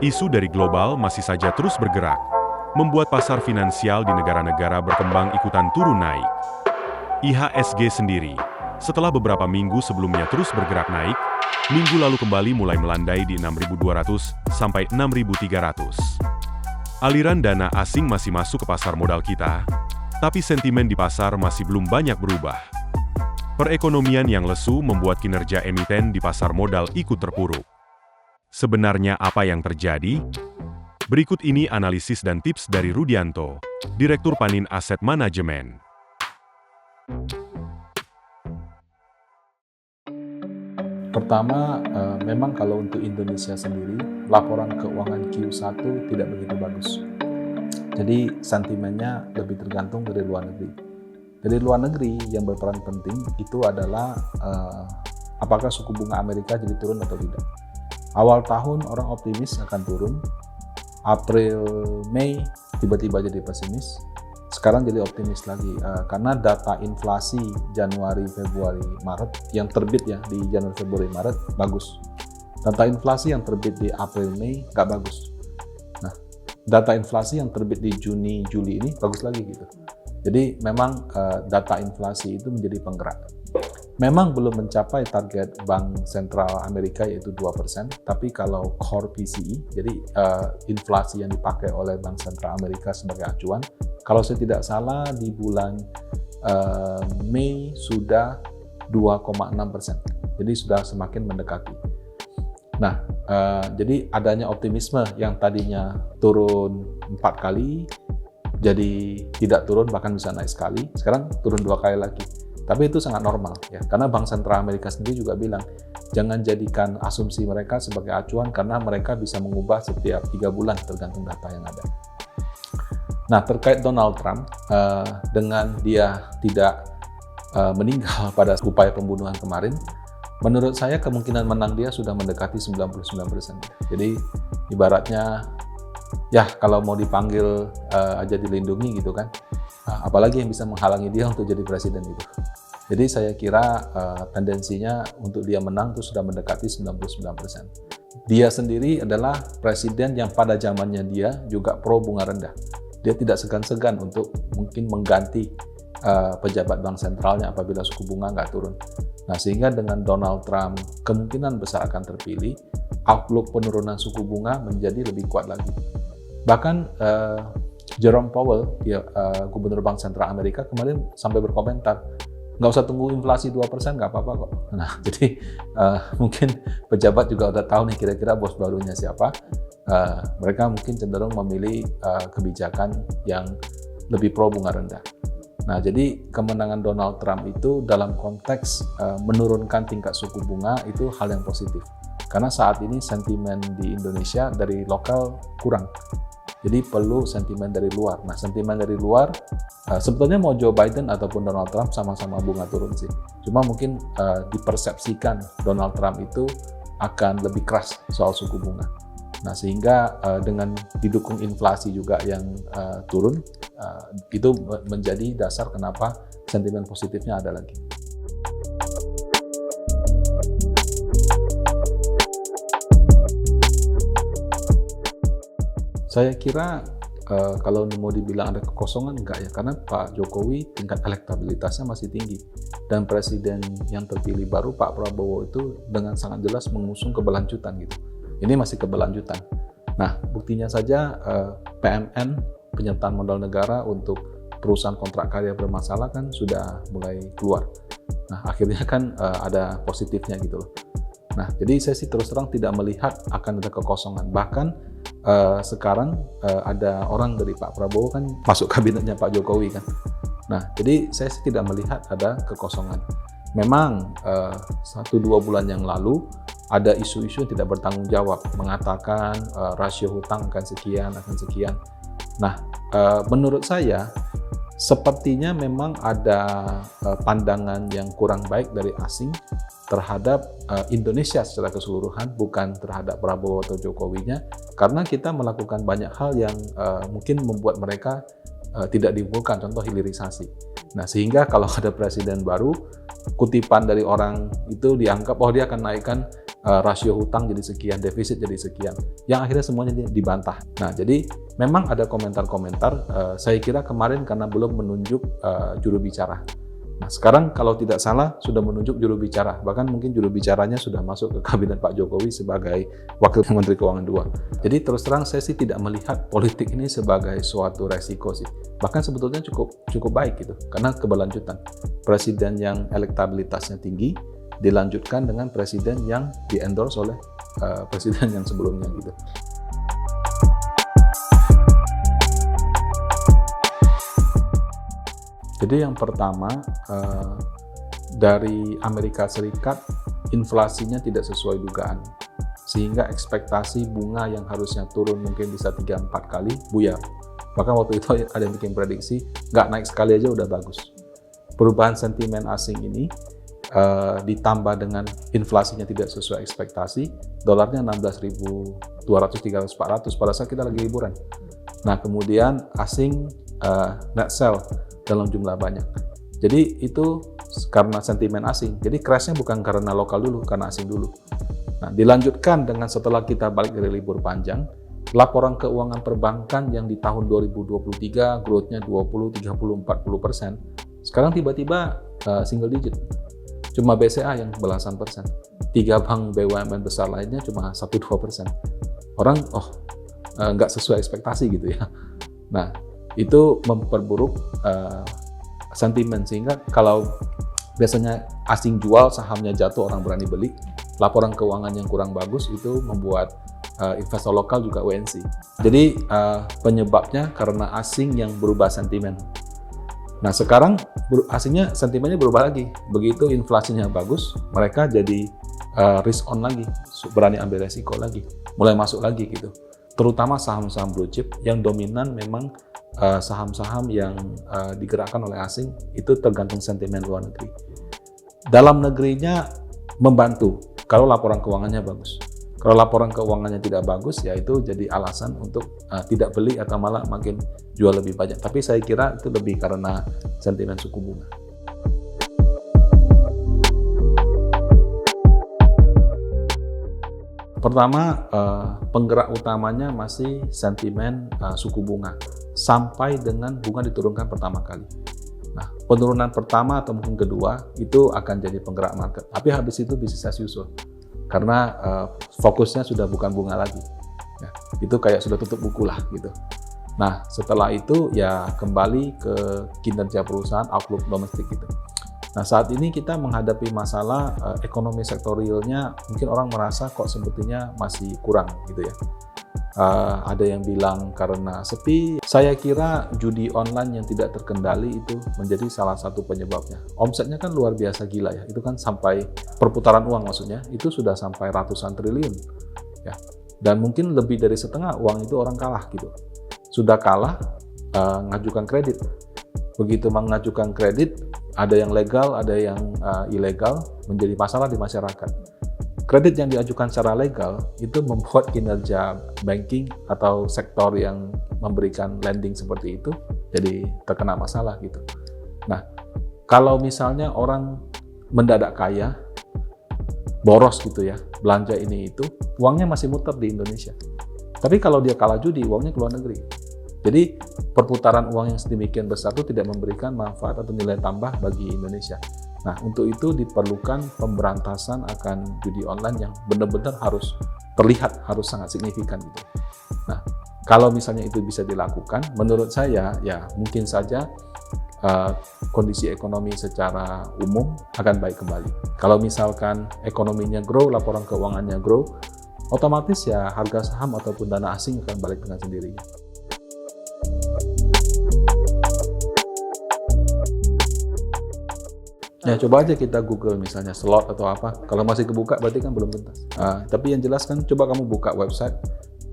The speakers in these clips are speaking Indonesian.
Isu dari global masih saja terus bergerak, membuat pasar finansial di negara-negara berkembang ikutan turun naik. IHSG sendiri, setelah beberapa minggu sebelumnya terus bergerak naik, minggu lalu kembali mulai melandai di 6.200 sampai 6.300. Aliran dana asing masih masuk ke pasar modal kita, tapi sentimen di pasar masih belum banyak berubah. Perekonomian yang lesu membuat kinerja emiten di pasar modal ikut terpuruk. Sebenarnya apa yang terjadi? Berikut ini analisis dan tips dari Rudianto, Direktur Panin Asset Management. Pertama, memang kalau untuk Indonesia sendiri, laporan keuangan Q1 tidak begitu bagus. Jadi sentimennya lebih tergantung dari luar negeri. Dari luar negeri yang berperan penting itu adalah apakah suku bunga Amerika jadi turun atau tidak. Awal tahun orang optimis akan turun, April, Mei tiba-tiba jadi pesimis, sekarang jadi optimis lagi karena data inflasi Januari, Februari, Maret yang terbit ya di Januari, Februari, Maret bagus. Data inflasi yang terbit di April, Mei nggak bagus. Nah, data inflasi yang terbit di Juni, Juli ini bagus lagi gitu. Jadi memang data inflasi itu menjadi penggerak. Memang belum mencapai target Bank Sentral Amerika yaitu 2%, tapi kalau core PCE, jadi inflasi yang dipakai oleh Bank Sentral Amerika sebagai acuan, kalau saya tidak salah di bulan Mei sudah 2,6%, jadi sudah semakin mendekati. Nah, jadi adanya optimisme yang tadinya turun 4 kali, jadi tidak turun bahkan bisa naik sekali, sekarang turun 2 kali lagi. Tapi itu sangat normal ya, karena Bank Sentral Amerika sendiri juga bilang jangan jadikan asumsi mereka sebagai acuan karena mereka bisa mengubah setiap 3 bulan tergantung data yang ada. Nah, terkait Donald Trump, dengan dia tidak meninggal pada upaya pembunuhan kemarin, menurut saya kemungkinan menang dia sudah mendekati 99%. Jadi ibaratnya ya kalau mau dipanggil aja dilindungi gitu kan. Apalagi yang bisa menghalangi dia untuk jadi presiden gitu. Jadi saya kira tendensinya untuk dia menang itu sudah mendekati 99%. Dia sendiri adalah presiden yang pada zamannya dia juga pro bunga rendah. Dia tidak segan-segan untuk mungkin mengganti pejabat bank sentralnya apabila suku bunga nggak turun. Nah, sehingga dengan Donald Trump kemungkinan besar akan terpilih, outlook penurunan suku bunga menjadi lebih kuat lagi. Bahkan Jerome Powell, Gubernur Bank Sentral Amerika kemarin sampai berkomentar, nggak usah tunggu inflasi 2%, nggak apa-apa kok. Nah, jadi mungkin pejabat juga udah tahu nih kira-kira bos barunya siapa. Mereka mungkin cenderung memilih kebijakan yang lebih pro bunga rendah. Nah, jadi kemenangan Donald Trump itu dalam konteks menurunkan tingkat suku bunga itu hal yang positif. Karena saat ini sentimen di Indonesia dari lokal kurang. Jadi perlu sentimen dari luar. Nah, sentimen dari luar, sebetulnya mau Joe Biden ataupun Donald Trump sama-sama bunga turun sih. Cuma mungkin dipersepsikan Donald Trump itu akan lebih keras soal suku bunga. Nah, sehingga dengan didukung inflasi juga yang turun, itu menjadi dasar kenapa sentimen positifnya ada lagi. Saya kira kalau mau dibilang ada kekosongan enggak ya, karena Pak Jokowi tingkat elektabilitasnya masih tinggi dan presiden yang terpilih baru Pak Prabowo itu dengan sangat jelas mengusung keberlanjutan gitu. Ini masih keberlanjutan. Nah, buktinya saja PMN penyertaan modal negara untuk perusahaan kontrak karya bermasalah kan sudah mulai keluar. Nah, akhirnya kan ada positifnya gitu loh. Nah, jadi saya sih terus terang tidak melihat akan ada kekosongan. Bahkan sekarang ada orang dari Pak Prabowo kan masuk kabinetnya Pak Jokowi kan. Nah, jadi saya sih tidak melihat ada kekosongan. Memang 1-2 bulan yang lalu ada isu-isu yang tidak bertanggung jawab mengatakan rasio hutang akan sekian. Nah, menurut saya sepertinya memang ada pandangan yang kurang baik dari asing terhadap Indonesia secara keseluruhan, bukan terhadap Prabowo atau Jokowinya, karena kita melakukan banyak hal yang mungkin membuat mereka tidak diunggulkan, contoh hilirisasi. Nah, sehingga kalau ada presiden baru, kutipan dari orang itu dianggap, oh dia akan naikkan rasio hutang jadi sekian, defisit jadi sekian, yang akhirnya semuanya dibantah. Nah, jadi memang ada komentar-komentar, saya kira kemarin karena belum menunjuk juru bicara. Nah, sekarang kalau tidak salah sudah menunjuk juru bicara, bahkan mungkin juru bicaranya sudah masuk ke kabinet Pak Jokowi sebagai Wakil Menteri Keuangan 2. Jadi terus terang saya sih tidak melihat politik ini sebagai suatu resiko sih. Bahkan sebetulnya cukup baik gitu, karena keberlanjutan. Presiden yang elektabilitasnya tinggi dilanjutkan dengan presiden yang di-endorse oleh presiden yang sebelumnya gitu. Jadi yang pertama, dari Amerika Serikat, inflasinya tidak sesuai dugaan. Sehingga ekspektasi bunga yang harusnya turun mungkin bisa 3-4 kali, buyar. Bahkan waktu itu ada yang bikin prediksi, nggak naik sekali aja udah bagus. Perubahan sentimen asing ini, ditambah dengan inflasinya tidak sesuai ekspektasi, dolarnya 16.200, 300, 400 pada saat kita lagi liburan. Nah, kemudian asing net sell dalam jumlah banyak. Jadi itu karena sentimen asing. Jadi crashnya bukan karena lokal dulu, karena asing dulu. Nah, dilanjutkan dengan setelah kita balik dari libur panjang, laporan keuangan perbankan yang di tahun 2023 growth-nya 20, 30, 40%, sekarang tiba-tiba single digit. Cuma BCA yang belasan persen. 3 bank BUMN besar lainnya cuma 1-2%. Orang, nggak sesuai ekspektasi gitu ya. Nah, itu memperburuk sentimen, sehingga kalau biasanya asing jual sahamnya jatuh, orang berani beli. Laporan keuangan yang kurang bagus itu membuat investor lokal juga WNC. Jadi penyebabnya karena asing yang berubah sentimen. Nah, sekarang asingnya sentimennya berubah lagi. Begitu inflasinya bagus, mereka jadi risk on lagi, berani ambil resiko lagi, mulai masuk lagi gitu. Terutama saham-saham blue chip yang dominan memang saham-saham yang digerakkan oleh asing, itu tergantung sentimen luar negeri. Dalam negerinya membantu kalau laporan keuangannya bagus. Kalau laporan keuangannya tidak bagus, ya itu jadi alasan untuk tidak beli atau malah makin jual lebih banyak. Tapi saya kira itu lebih karena sentimen suku bunga. Pertama, penggerak utamanya masih sentimen suku bunga sampai dengan bunga diturunkan pertama kali. Nah, penurunan pertama atau mungkin kedua itu akan jadi penggerak market. Tapi habis itu bisnis as usual. Karena fokusnya sudah bukan bunga lagi. Ya, itu kayak sudah tutup buku lah gitu. Nah, setelah itu ya kembali ke kinerja perusahaan, outlook domestik gitu. Nah, saat ini kita menghadapi masalah ekonomi sektorialnya, mungkin orang merasa kok sebetulnya masih kurang gitu ya. Ada yang bilang karena sepi. Saya kira judi online yang tidak terkendali itu menjadi salah satu penyebabnya. Omsetnya kan luar biasa gila ya, itu kan sampai perputaran uang maksudnya, itu sudah sampai ratusan triliun. Ya. Dan mungkin lebih dari setengah uang itu orang kalah gitu. Sudah kalah, ngajukan kredit. Begitu mengajukan kredit, ada yang legal, ada yang ilegal, menjadi masalah di masyarakat. Kredit yang diajukan secara legal itu membuat kinerja banking atau sektor yang memberikan lending seperti itu jadi terkena masalah gitu. Nah, kalau misalnya orang mendadak kaya, boros gitu ya, belanja ini itu, uangnya masih muter di Indonesia. Tapi kalau dia kalah judi, uangnya ke luar negeri. Jadi perputaran uang yang sedemikian besar itu tidak memberikan manfaat atau nilai tambah bagi Indonesia. Nah, untuk itu diperlukan pemberantasan akan judi online yang benar-benar harus terlihat, harus sangat signifikan gitu. Nah, kalau misalnya itu bisa dilakukan, menurut saya ya mungkin saja kondisi ekonomi secara umum akan baik kembali. Kalau misalkan ekonominya grow, laporan keuangannya grow, otomatis ya harga saham ataupun dana asing akan balik dengan sendirinya. Ya, coba aja kita Google misalnya slot atau apa. Kalau masih kebuka berarti kan belum tuntas. Tapi yang jelas kan coba kamu buka website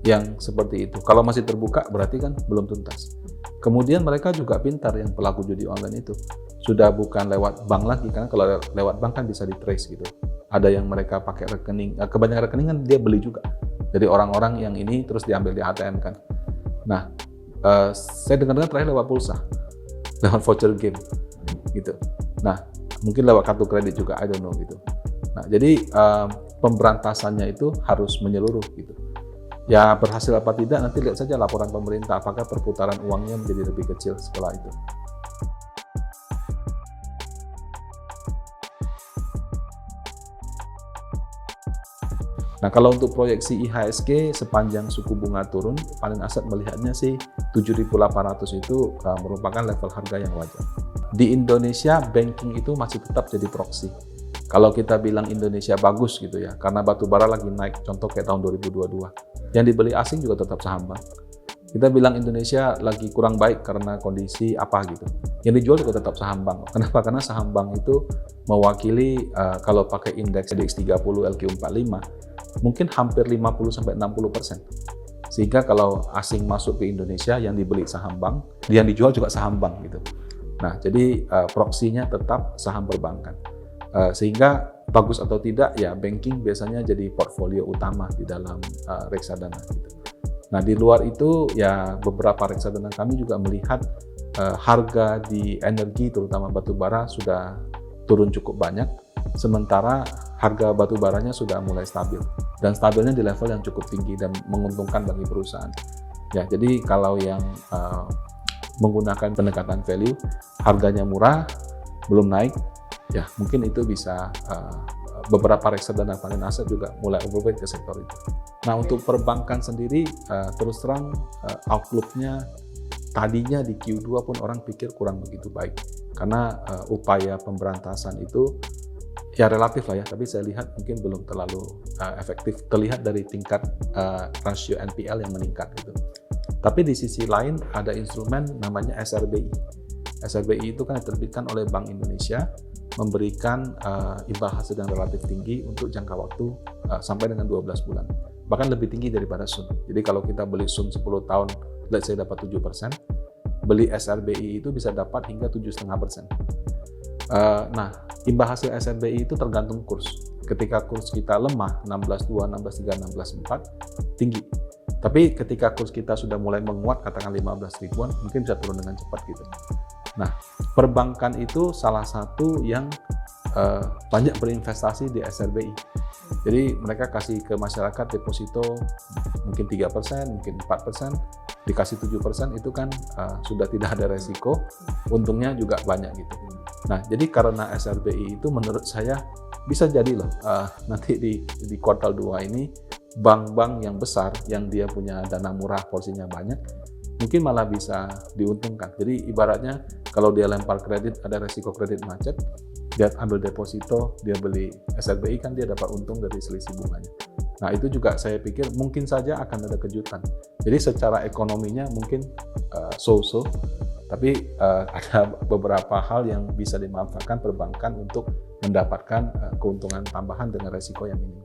yang seperti itu. Kalau masih terbuka berarti kan belum tuntas. Kemudian mereka juga pintar yang pelaku judi online itu. Sudah bukan lewat bank lagi, karena kalau lewat bank kan bisa di-trace gitu. Ada yang mereka pakai rekening, kebanyakan rekening kan dia beli juga. Jadi orang-orang yang ini terus diambil di ATM kan. Nah, saya dengar-dengar terakhir lewat pulsa, lewat voucher game gitu. Nah, mungkin lewat kartu kredit juga, I don't know gitu. Nah, jadi pemberantasannya itu harus menyeluruh gitu. Ya berhasil apa tidak nanti lihat saja laporan pemerintah apakah perputaran uangnya menjadi lebih kecil setelah itu. Nah, kalau untuk proyeksi IHSG sepanjang suku bunga turun, Panin Asset melihatnya sih 7.800 itu merupakan level harga yang wajar. Di Indonesia, banking itu masih tetap jadi proxy. Kalau kita bilang Indonesia bagus gitu ya, karena batu bara lagi naik, contoh kayak tahun 2022, yang dibeli asing juga tetap saham bank. Kita bilang Indonesia lagi kurang baik karena kondisi apa gitu, yang dijual juga tetap saham bank. Kenapa? Karena saham bank itu mewakili kalau pakai indeks DX30 LQ45 mungkin hampir 50-60%. Sehingga kalau asing masuk ke Indonesia yang dibeli saham bank, yang dijual juga saham bank gitu. Nah, jadi proksinya tetap saham perbankan. Sehingga bagus atau tidak ya banking biasanya jadi portfolio utama di dalam reksadana gitu. Nah, di luar itu ya beberapa reksadana kami juga melihat harga di energi terutama batu bara sudah turun cukup banyak, sementara harga batu baranya sudah mulai stabil dan stabilnya di level yang cukup tinggi dan menguntungkan bagi perusahaan. Ya, jadi kalau yang menggunakan pendekatan value, harganya murah, belum naik, ya mungkin itu bisa beberapa reksadana Panin Asset juga mulai overweight ke sektor itu. Nah, untuk perbankan sendiri terus terang outlook-nya tadinya di Q2 pun orang pikir kurang begitu baik karena upaya pemberantasan itu ya relatif lah ya, tapi saya lihat mungkin belum terlalu efektif terlihat dari tingkat rasio NPL yang meningkat gitu. Tapi di sisi lain ada instrumen namanya SRBI. SRBI itu kan diterbitkan oleh Bank Indonesia, memberikan imbal hasil yang relatif tinggi untuk jangka waktu sampai dengan 12 bulan. Bahkan lebih tinggi daripada SUN. Jadi kalau kita beli SUN 10 tahun, let's say dapat 7%, beli SRBI itu bisa dapat hingga 7,5%. Nah, imbal hasil SRBI itu tergantung kurs. Ketika kurs kita lemah, 16.2, 16.3, 16.4, tinggi. Tapi ketika kurs kita sudah mulai menguat, katakan 15 ribuan, mungkin bisa turun dengan cepat gitu. Nah, perbankan itu salah satu yang banyak berinvestasi di SRBI. Jadi mereka kasih ke masyarakat deposito mungkin 3%, mungkin 4%, dikasih 7% itu kan sudah tidak ada resiko, untungnya juga banyak gitu. Nah, jadi karena SRBI itu menurut saya bisa jadi loh nanti di kuartal 2 ini bank-bank yang besar yang dia punya dana murah porsinya banyak mungkin malah bisa diuntungkan. Jadi ibaratnya kalau dia lempar kredit ada resiko kredit macet, dia ambil deposito, dia beli SRBI kan dia dapat untung dari selisih bunganya. Nah, itu juga saya pikir mungkin saja akan ada kejutan. Jadi secara ekonominya mungkin so-so, tapi ada beberapa hal yang bisa dimanfaatkan perbankan untuk mendapatkan keuntungan tambahan dengan resiko yang minim.